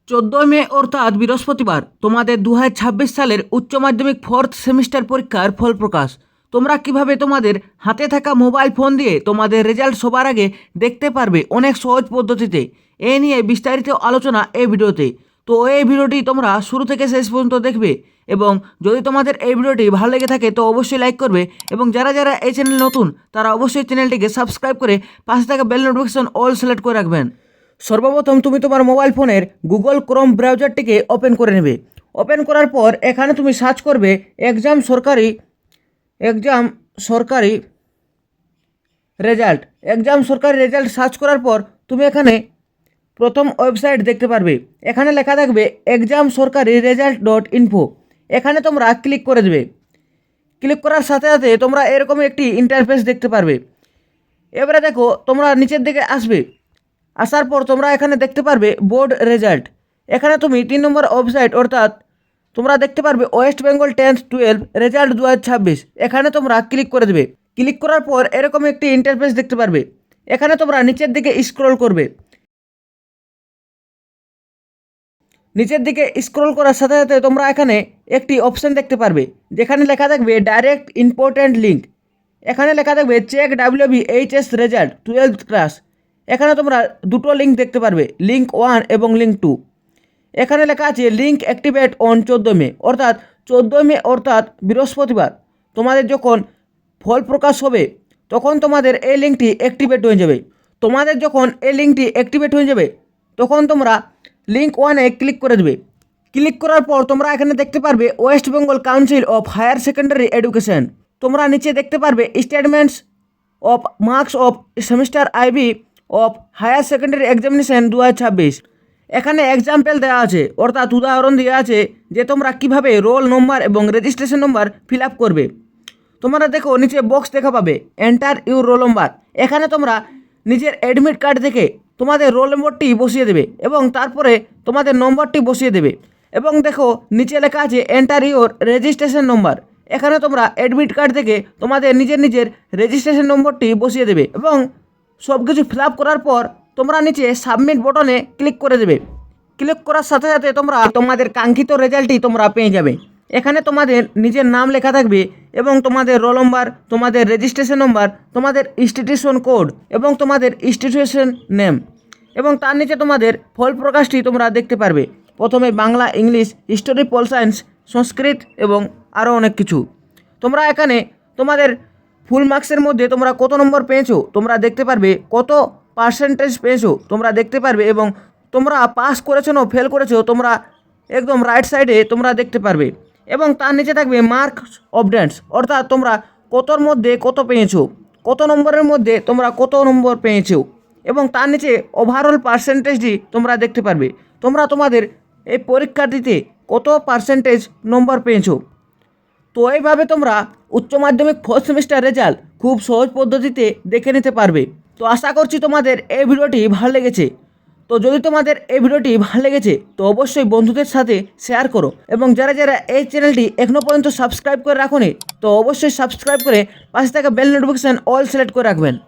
14 মে অর্থাৎ বৃহস্পতিবার তোমাদের 2026 সালের উচ্চ মাধ্যমিক 4th সেমিস্টার পরীক্ষার ফল প্রকাশ। তোমরা কিভাবে তোমাদের হাতে থাকা মোবাইল ফোন দিয়ে তোমাদের রেজাল্ট সবার আগে দেখতে পারবে অনেক সহজ পদ্ধতিতে, এ নিয়ে বিস্তারিত আলোচনা এই ভিডিওতে। তো এই ভিডিওটি তোমরা শুরু থেকে শেষ পর্যন্ত দেখবে এবং যদি তোমাদের এই ভিডিওটি ভালো লেগে থাকে তো অবশ্যই লাইক করবে এবং যারা যারা এই চ্যানেল নতুন তারা অবশ্যই চ্যানেলটিকে সাবস্ক্রাইব করে পাশে থাকা বেল নোটিফিকেশন অল সিলেক্ট করে রাখবেন। সর্বপ্রথম তুমি তোমার মোবাইল ফোনের গুগল ক্রোম ব্রাউজারটিকে ওপেন করে নেবে। ওপেন করার পর এখানে তুমি সার্চ করবে এক্সাম সরকারি রেজাল্ট সার্চ করার পর তুমি এখানে প্রথম ওয়েবসাইট দেখতে পারবে। এখানে লেখা থাকবে examsorkariresult.info। এখানে তোমরা ক্লিক করে দেবে। ক্লিক করার সাথে সাথে তোমরা এরকম একটি ইন্টারফেস দেখতে পারবে। এবারে দেখো তোমরা নিচের দিকে আসবে, আসার পর তোমরা এখানে দেখতে পারবে বোর্ড রেজাল্ট। এখানে তুমি 3 নম্বর ওয়েবসাইট অর্থাৎ তোমরা দেখতে পারবে ওয়েস্ট বেঙ্গল 10th 12 রেজাল্ট 2026। এখানে তোমরা ক্লিক করে দেবে। ক্লিক করার পর এরকম একটি ইন্টারফেস দেখতে পারবে। এখানে তোমরা নিচের দিকে স্ক্রল করবে। নিচের দিকে স্ক্রল করার সাথে সাথে তোমরা এখানে একটি অপশন দেখতে পারবে যেখানে লেখা থাকবে ডাইরেক্ট ইম্পর্ট্যান্ট লিঙ্ক। এখানে লেখা থাকবে check WBHS result 12th class. এখানে তোমরা দুটো লিঙ্ক দেখতে পারবে, লিঙ্ক 1 এবং লিঙ্ক 2। এখানে লেখা আছে লিঙ্ক অ্যাক্টিভেট অন 14 মে অর্থাৎ 14 মে অর্থাৎ বৃহস্পতিবার তোমাদের যখন ফল প্রকাশ হবে তখন তোমাদের এই লিঙ্কটি অ্যাক্টিভেট হয়ে যাবে। তোমাদের যখন এই লিঙ্কটি অ্যাক্টিভেট হয়ে যাবে তখন তোমরা লিঙ্ক 1-এ ক্লিক করে দেবে। ক্লিক করার পর তোমরা এখানে দেখতে পারবে West Bengal council of higher secondary education. তোমরা নিচে দেখতে পারবে statements of marks of semester IB of higher secondary examination 2026। এখানে এক্সাম্পল দেওয়া আছে অর্থাৎ উদাহরণ দেওয়া আছে যে তোমরা কিভাবে রোল নম্বর এবং রেজিস্ট্রেশন নম্বর ফিল আপ করবে। তোমরা দেখো নিচে বক্স দেখা পাবে এন্টার ইউর রোল নম্বর। এখানে তোমরা নিজের অ্যাডমিট কার্ড থেকে তোমাদের রোল নম্বরটি বসিয়ে দেবে এবং তারপরে তোমাদের নম্বরটি বসিয়ে দেবে এবং দেখো নিচে লেখা আছে এন্টার ইউর রেজিস্ট্রেশন নম্বর। এখানে তোমরা অ্যাডমিট কার্ড থেকে তোমাদের নিজের রেজিস্ট্রেশন নম্বরটি বসিয়ে দেবে এবং সব কিছু ফিল আপ করার পর তোমরা নিচে সাবমিট বটনে ক্লিক করে দেবে। ক্লিক করার সাথে সাথে তোমরা তোমাদের কাঙ্ক্ষিত রেজাল্টটি তোমরা পেয়ে যাবে। এখানে তোমাদের নিজের নাম লেখা থাকবে এবং তোমাদের রোল নম্বর, তোমাদের রেজিস্ট্রেশন নম্বর, তোমাদের ইনস্টিটিউশন কোড এবং তোমাদের ইনস্টিটিউশন নেম এবং তার নিচে তোমাদের ফল প্রকাশটি তোমরা দেখতে পারবে। প্রথমে Bangla, English, history, pol science, Sanskrit এবং আরও অনেক কিছু। তোমরা এখানে তোমাদের ফুল মার্কসের মধ্যে তোমরা কত নম্বর পেয়েছো তোমরা দেখতে পারবে, কত পার্সেন্টেজ পেয়েছো তোমরা দেখতে পারবে এবং তোমরা পাস করেছো না ফেল করেছো তোমরা একদম রাইট সাইডে তোমরা দেখতে পারবে এবং তার নিচে থাকবে মার্কস অফডেন্স অর্থাৎ তোমরা কতর মধ্যে কত পেয়েছো, কত নম্বরের মধ্যে তোমরা কত নম্বর পেয়েছো এবং তার নিচে ওভারঅল পার্সেন্টেজটি তোমরা দেখতে পারবে তোমরা তোমাদের এই পরীক্ষাটিতে কত পার্সেন্টেজ নম্বর পেয়েছো। তো এইভাবে তোমরা উচ্চ মাধ্যমিক 4th সেমিস্টার রেজাল্ট খুব সহজ পদ্ধতিতে দেখে নিতে পারবে। তো আশা করছি তোমাদের এই ভিডিওটি ভালো লেগেছে। তো যদি তোমাদের এই ভিডিওটি ভালো লেগেছে তো অবশ্যই বন্ধুদের সাথে শেয়ার করো এবং যারা যারা এই চ্যানেলটি এখনও পর্যন্ত সাবস্ক্রাইব করে রাখোনি তো অবশ্যই সাবস্ক্রাইব করে পাশে থাকা বেল নোটিফিকেশান অল সিলেক্ট করে রাখবেন।